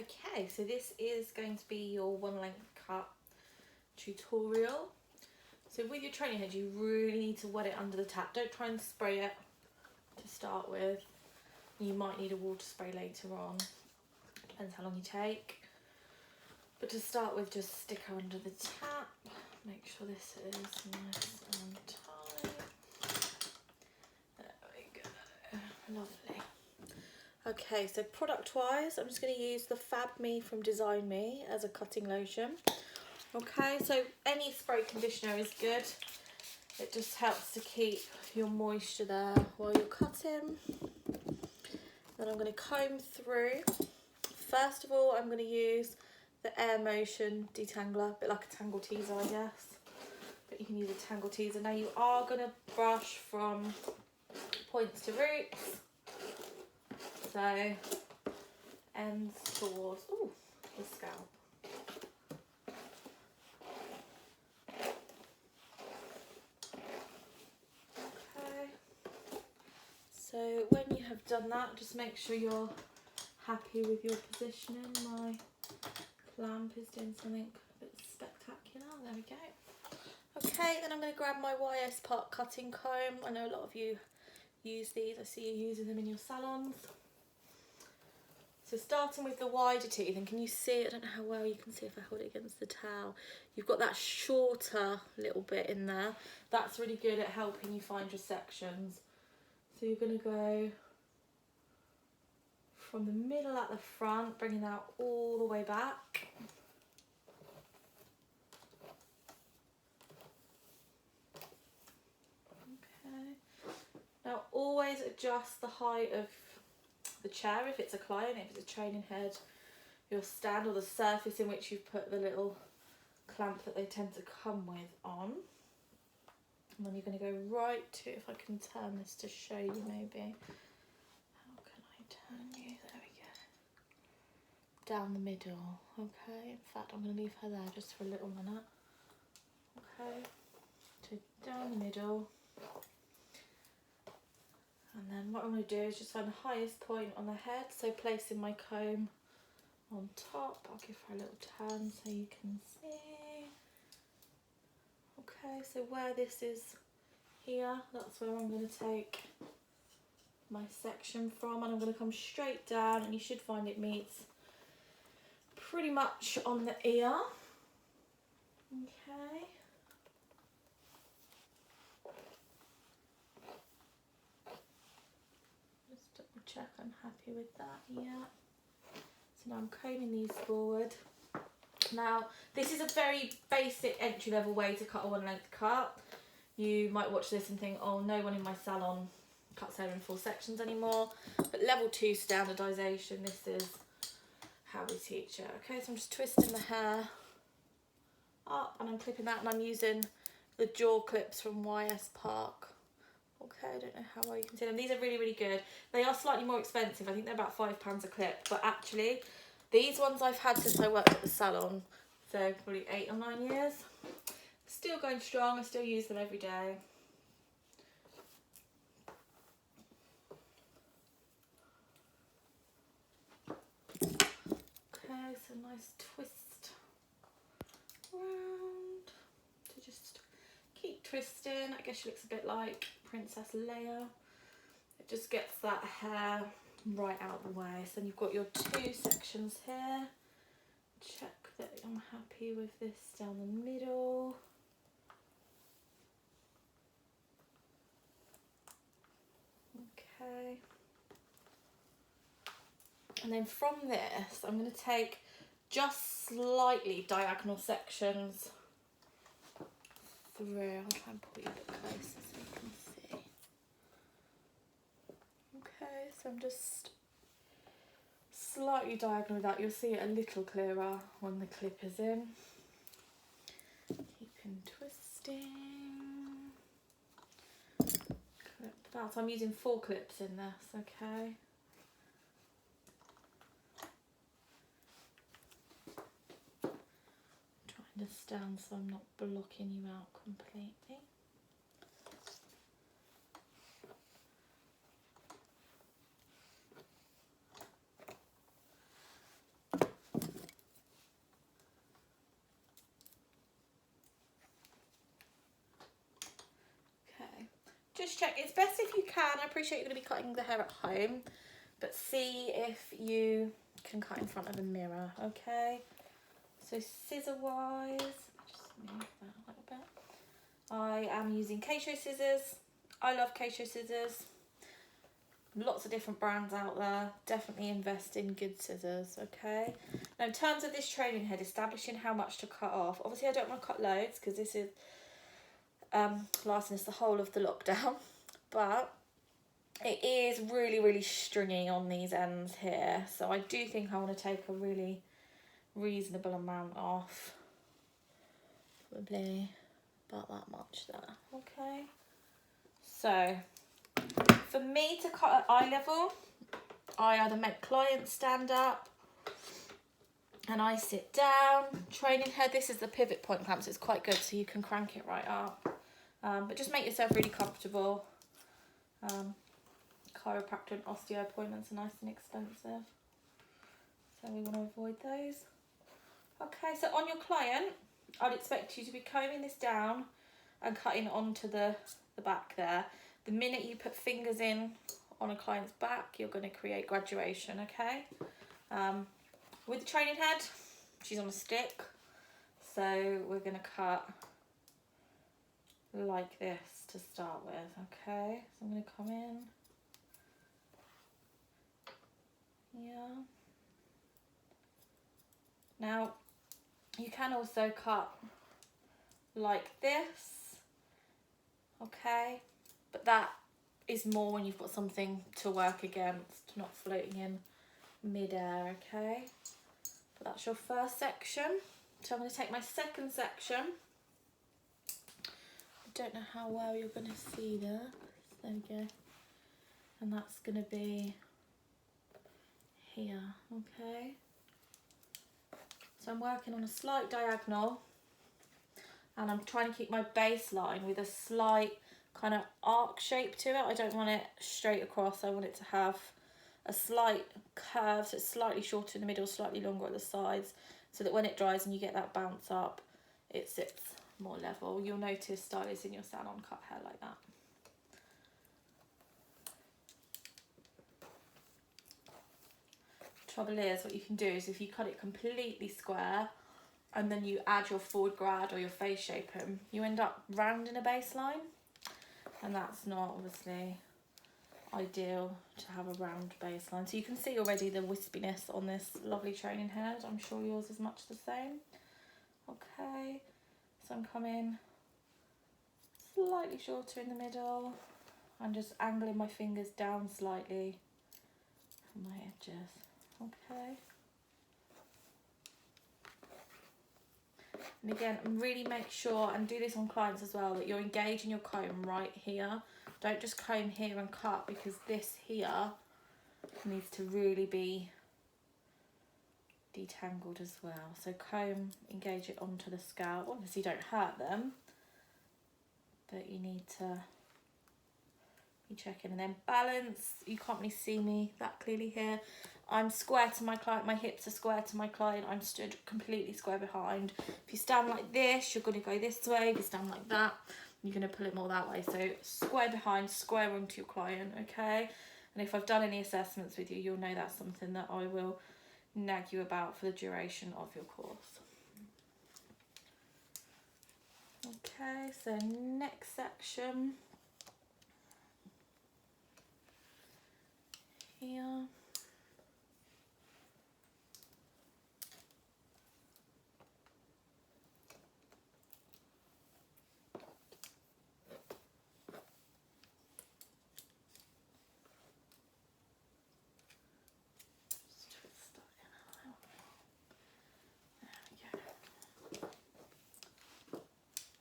Okay, so this is going to be your one length cut tutorial. So with your training head, you really need to wet it under the tap. Don't try and spray it to start with. You might need a water spray later on. Depends how long you take. But to start with, just stick her under the tap. Make sure this is nice and tight. There we go. Lovely. Okay, so product wise, I'm just going to use the Fab Me from Design Me as a cutting lotion. Okay, so any spray conditioner is good. It just helps to keep your moisture there while you're cutting. Then I'm going to comb through. First of all, I'm going to use the Air Motion detangler, a bit like a tangle teaser, I guess. But you can use a tangle teaser. Now you are going to brush from points to roots. So ends towards the scalp. Okay. So when you have done that, just make sure you're happy with your positioning. My clamp is doing something a bit spectacular. There we go. Okay, then I'm going to grab my YS Part cutting comb. I know a lot of you use these. I see you using them in your salons. So starting with the wider teeth, and can you see it? I don't know how well you can see if I hold it against the towel. You've got that shorter little bit in there. That's really good at helping you find your sections. So you're going to go from the middle at the front, bringing that all the way back. Okay. Now always adjust the height of the chair if it's a client, if it's a training head, your stand or the surface in which you've put the little clamp that they tend to come with on. And then you're going to go right to, if I can turn this to show you maybe. How can I turn you? There we go. Down the middle, okay. In fact, I'm going to leave her there just for a little minute. Okay, so down the middle. And then what I'm going to do is just find the highest point on the head. So placing my comb on top, I'll give her a little turn so you can see. Okay, so where this is here, that's where I'm going to take my section from, and I'm going to come straight down, and you should find it meets pretty much on the ear. Okay. Just double check I'm happy with that, yeah. So now I'm combing these forward. Now, this is a very basic entry-level way to cut a one-length cut. You might watch this and think, oh, no one in my salon cuts hair in full sections anymore. But level 2 standardisation, this is how we teach it. Okay, so I'm just twisting the hair up and I'm clipping that, and I'm using the jaw clips from YS Park. Okay, I don't know how well you can see them. These are really, really good. They are slightly more expensive. I think they're about £5 a clip, but actually these ones I've had since I worked at the salon, so probably 8 or 9 years. Still going strong, I still use them every day. Okay, so nice twist round. So just keep twisting. I guess she looks a bit like Princess Leia. It just gets that hair right out of the way. So then you've got your 2 sections here. Check that I'm happy with this down the middle. Okay. And then from this, I'm going to take just slightly diagonal sections through. I'll try and pull you a bit closer so you can see. Okay, so I'm just slightly diagonal with that. You'll see it a little clearer when the clip is in. Keeping twisting. Clip that. So I'm using 4 clips in this, okay. Trying to stand so I'm not blocking you out completely. check. It's best if you can. I appreciate you're going to be cutting the hair at home, but see if you can cut in front of a mirror, okay? So scissor wise, just move that a little bit. I am using Keisho scissors. I love Keisho scissors. Lots of different brands out there. Definitely invest in good scissors, okay? Now in terms of this training head, establishing how much to cut off. Obviously I don't want to cut loads because this is lasting us the whole of the lockdown. But it is really, really stringy on these ends here. So I do think I want to take a really reasonable amount off. Probably about that much there, okay? So for me to cut at eye level, I either make clients stand up and I sit down. Training head, this is the pivot point clamp, so it's quite good, so you can crank it right up. But just make yourself really comfortable. Chiropractor and osteo appointments are nice and expensive, so we want to avoid those. Okay, so on your client, I'd expect you to be combing this down and cutting onto the back there. The minute you put fingers in on a client's back, you're going to create graduation, okay? With the training head, she's on a stick, so we're going to cut like this to start with, okay? So I'm going to come in. Yeah. Now, you can also cut like this, okay? But that is more when you've got something to work against, not floating in mid-air, okay? But that's your first section. So I'm going to take my second section. I don't know how well you're going to see this. There we go. And that's going to be here, okay? So I'm working on a slight diagonal and I'm trying to keep my baseline with a slight kind of arc shape to it. I don't want it straight across. I want it to have a slight curve, so it's slightly shorter in the middle, slightly longer at the sides, so that when it dries and you get that bounce up, it sits more level. You'll notice stylists in your salon cut hair like that. Trouble is, what you can do is if you cut it completely square and then you add your forward grad or your face shaper, you end up rounding a baseline, and that's not obviously ideal to have a round baseline. So you can see already the wispiness on this lovely training head. I'm sure yours is much the same. Okay, so I'm coming slightly shorter in the middle. I'm just angling my fingers down slightly from my edges. Okay. And again, really make sure, and do this on clients as well, that you're engaging your comb right here. Don't just comb here and cut, because this here needs to really be detangled as well. So comb, engage it onto the scalp. Obviously don't hurt them, but you need to be checking. And then balance, you can't really see me that clearly here. I'm square to my client, my hips are square to my client, I'm stood completely square behind. If you stand like this, you're going to go this way. If you stand like that, you're going to pull it more that way. So square behind, square onto your client, okay? And if I've done any assessments with you, you'll know that's something that I will nag you about for the duration of your course. Okay, so next section. Here.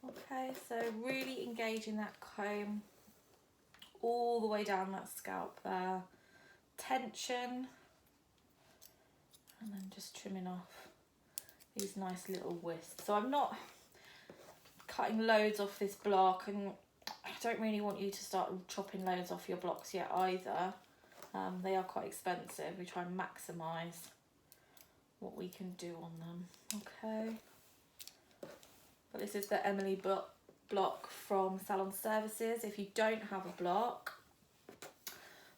Okay, so really engaging that comb all the way down that scalp there. Tension. And then just trimming off these nice little wisps. So I'm not cutting loads off this block, and I don't really want you to start chopping loads off your blocks yet either. They are quite expensive. We try and maximise what we can do on them. Okay. But this is the Emily block from Salon Services. If you don't have a block,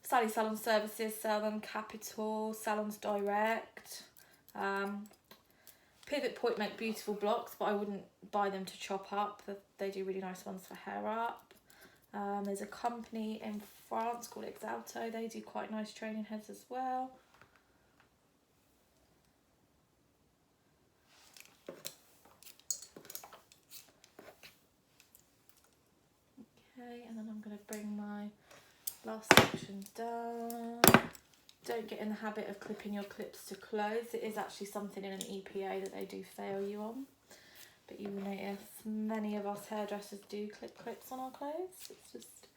Sally Salon Services sell them, Capital, Salons Direct. Pivot Point make beautiful blocks, but I wouldn't buy them to chop up. They do really nice ones for hair up. There's a company in France called Exalto. They do quite nice training heads as well. Okay, and then I'm going to bring my last section down. Don't get in the habit of clipping your clips to clothes. It is actually something in an EPA that they do fail you on. But you will notice many of us hairdressers do clip clips on our clothes. It's just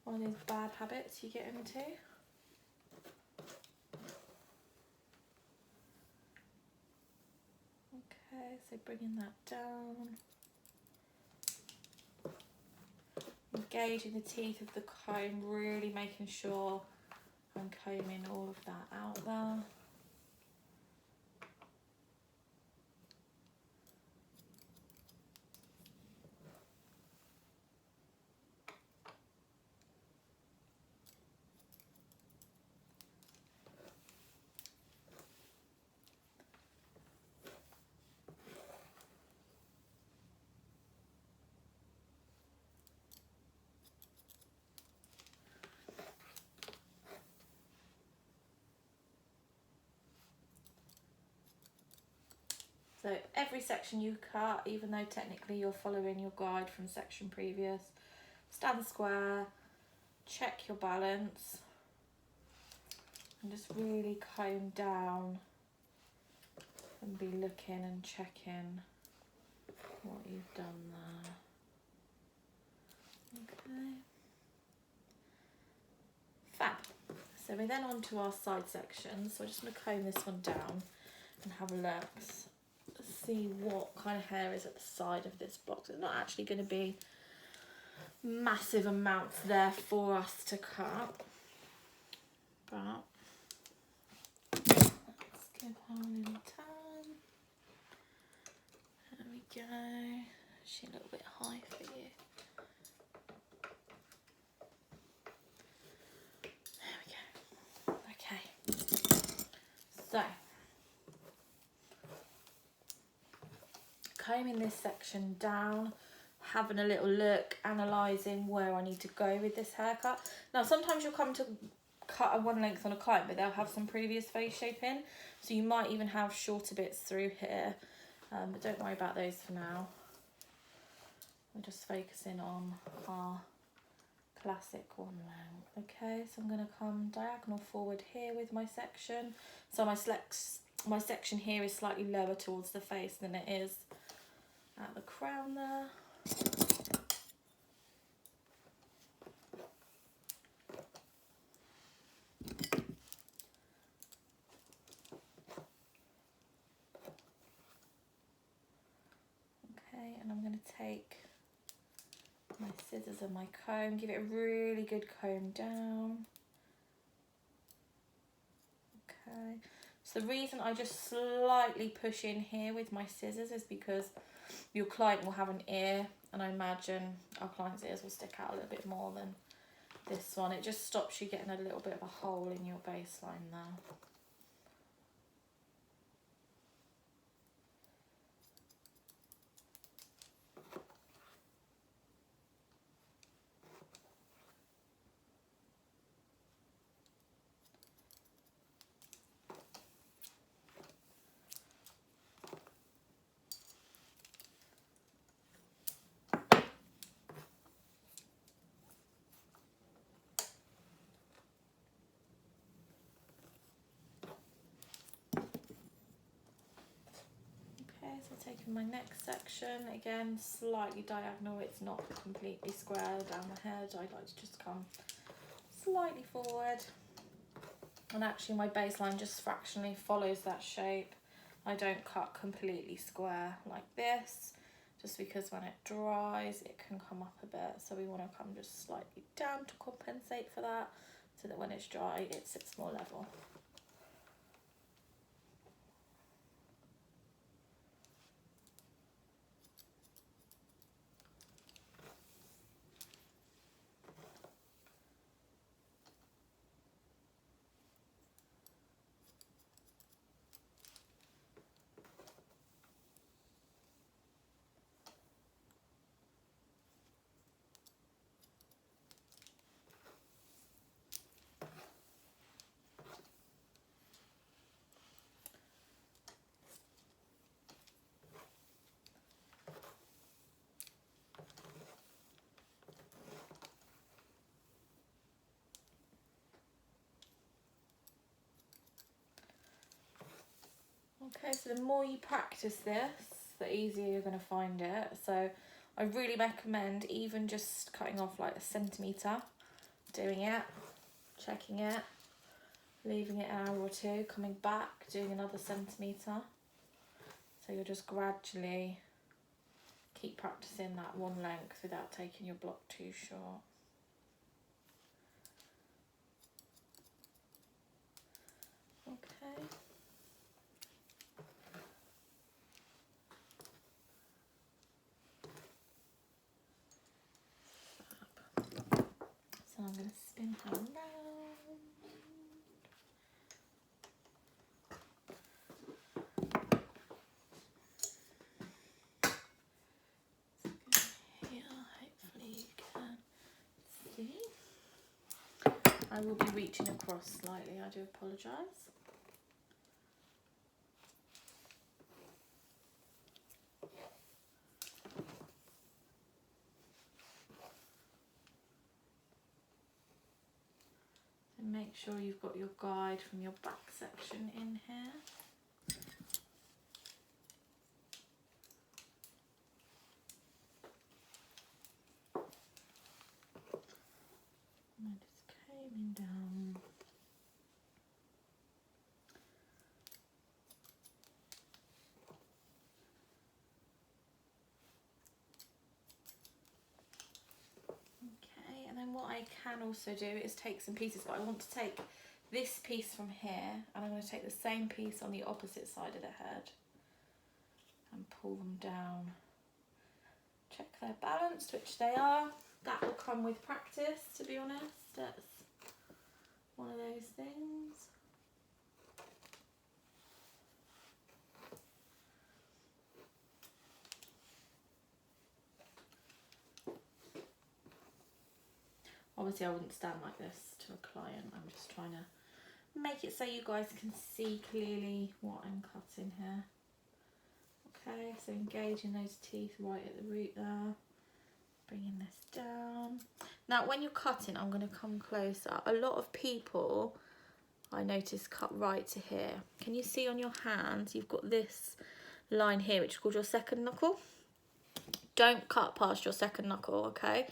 one of those bad habits you get into. Okay, so bringing that down. Engaging the teeth of the comb, really making sure I'm combing all of that out there. So every section you cut, even though technically you're following your guide from section previous, stand square, check your balance, and just really comb down and be looking and checking what you've done there. Okay. Fab. So we're then on to our side section. So I'm just going to comb this one down and have a look. See what kind of hair is at the side of this block. There's not actually going to be massive amounts there for us to cut, but let's give her a little time. There we go. She's a little bit high for you. There we go. Okay, so combing this section down, having a little look, analysing where I need to go with this haircut. Now sometimes you'll come to cut a one length on a client, but they'll have some previous face shaping, so you might even have shorter bits through here, but don't worry about those for now. We're just focusing on our classic one length. Okay, so I'm going to come diagonal forward here with my section. So my section here is slightly lower towards the face than it is at the crown there. Okay, and I'm going to take my scissors and my comb, give it a really good comb down. Okay, so the reason I just slightly push in here with my scissors is because your client will have an ear, and I imagine our client's ears will stick out a little bit more than this one. It just stops you getting a little bit of a hole in your baseline there. So taking my next section, again slightly diagonal, it's not completely square down the head. I like to just come slightly forward, and actually my baseline just fractionally follows that shape. I don't cut completely square like this, just because when it dries it can come up a bit, so we want to come just slightly down to compensate for that, so that when it's dry it sits more level. Okay, so the more you practice this, the easier you're going to find it. So I really recommend even just cutting off like 1 centimetre, doing it, checking it, leaving it an hour or two, coming back, doing another centimetre. So you'll just gradually keep practicing that one length without taking your block too short. Okay. So I'm going to spin her around. I will be reaching across slightly, I do apologise. And make sure you've got your guide from your back section in here. And I just came down. Okay, and then what I can also do is take some pieces, but I want to take this piece from here and I'm going to take the same piece on the opposite side of the head and pull them down. Check they're balanced, which they are. That will come with practice, to be honest. That's one of those things. Obviously I wouldn't stand like this to a client. I'm just trying to make it so you guys can see clearly what I'm cutting here. Okay, so engaging those teeth right at the root there. Bringing this down. Now when you're cutting, I'm going to come closer. A lot of people, I notice, cut right to here. Can you see on your hands, you've got this line here, which is called your second knuckle. Don't cut past your second knuckle, okay?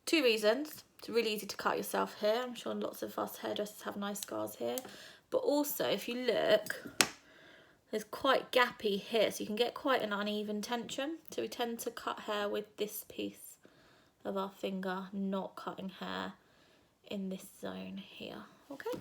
2 reasons. It's really easy to cut yourself here. I'm sure lots of us hairdressers have nice scars here. But also, if you look, there's quite gappy here, so you can get quite an uneven tension. So we tend to cut hair with this piece of our finger, not cutting hair in this zone here, okay?